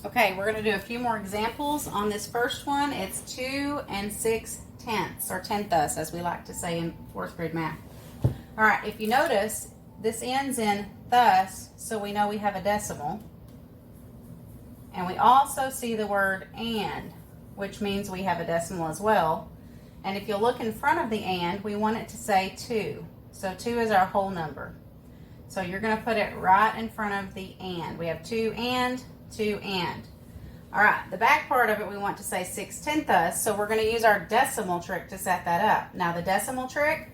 Okay, we're going to do a few more examples on this first one. It's 2 6/10, or 10ths, as we like to say in fourth grade math. All right, if you notice, this ends in thus, so we know we have a decimal. And we also see the word and, which means we have a decimal as well. And if you look in front of the and, we want it to say 2. So 2 is our whole number. So you're going to put it right in front of the and. We have 2 and, 2 and. All right, the back part of it we want to say 6/10ths, so we're going to use our decimal trick to set that up. Now the decimal trick,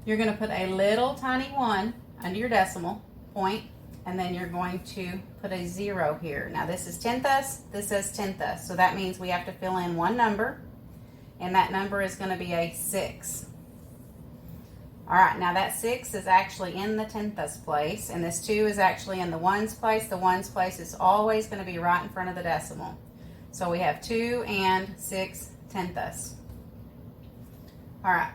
you're going to put a little tiny 1 under your decimal point, and then you're going to put a 0 here. Now this is 10ths, this is 10ths, so that means we have to fill in one number, and that number is going to be a 6. All right, now that 6 is actually in the 10ths place, and this 2 is actually in the ones place. The ones place is always going to be right in front of the decimal. So we have 2 and 6/10ths. All right,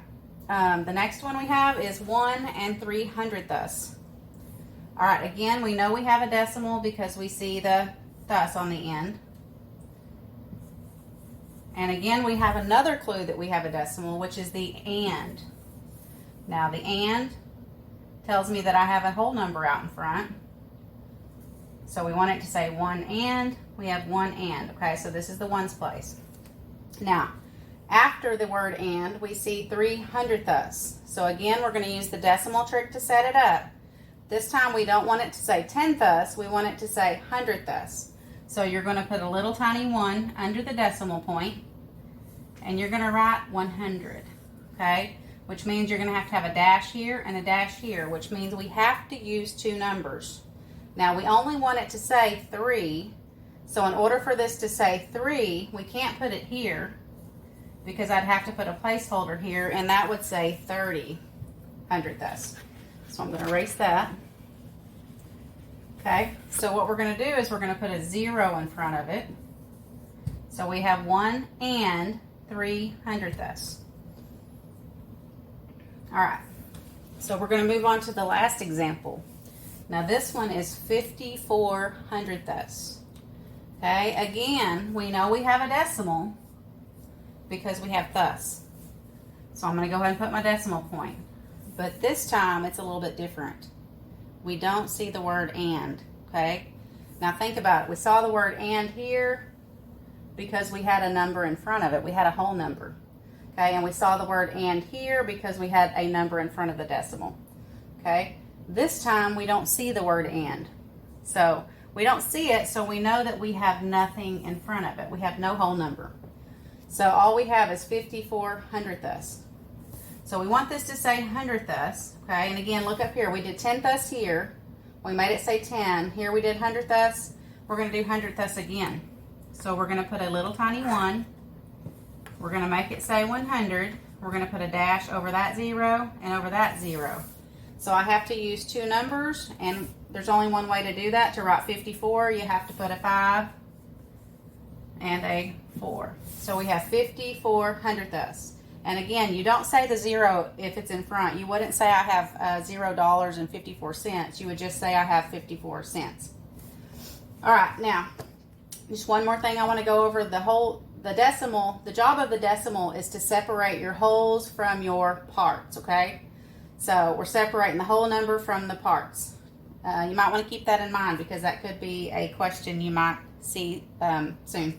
the next one we have is 1 300ths. All right, again, we know we have a decimal because we see the thus on the end. And again, we have another clue that we have a decimal, which is the and. Now the and tells me that I have a whole number out in front. So we want it to say 1 and, we have 1 and. Okay, so this is the ones place. Now, after the word and, we see 300ths. So again, we're going to use the decimal trick to set it up. This time we don't want it to say 10ths, we want it to say 100ths. So you're going to put a little tiny 1 under the decimal point, and you're going to write 100. Okay? Which means you're going to have a dash here and a dash here, which means we have to use two numbers. Now, we only want it to say 3, so in order for this to say 3, we can't put it here because I'd have to put a placeholder here, and that would say 30/100ths. So I'm going to erase that. Okay, so what we're going to do is we're going to put a 0 in front of it. So we have 1 and 300ths. All right, so we're going to move on to the last example. Now this one is 54/100ths. Okay, again, we know we have a decimal because we have thus. So I'm going to go ahead and put my decimal point. But this time it's a little bit different. We don't see the word and, okay? Now think about it. We saw the word and here because we had a number in front of it. We had a whole number. Okay, and we saw the word and here because we had a number in front of the decimal. Okay, this time we don't see the word and. So we don't see it, so we know that we have nothing in front of it. We have no whole number. So all we have is 54/100ths. So we want this to say 100ths, okay? And again, look up here. We did 10ths here. We made it say 10. Here we did 100ths. We're going to do 100ths again. So we're going to put a little tiny 1. We're going to make it say 100. We're going to put a dash over that 0 and over that 0. So I have to use two numbers, and there's only one way to do that. To write 54, you have to put a 5 and a 4. So we have 54/100ths. And again, you don't say the 0 if it's in front. You wouldn't say I have $0.54. You would just say I have 54 cents. All right, now, just one more thing I want to go over. The decimal, the job of the decimal is to separate your wholes from your parts, okay? So we're separating the whole number from the parts. You might want to keep that in mind because that could be a question you might see soon.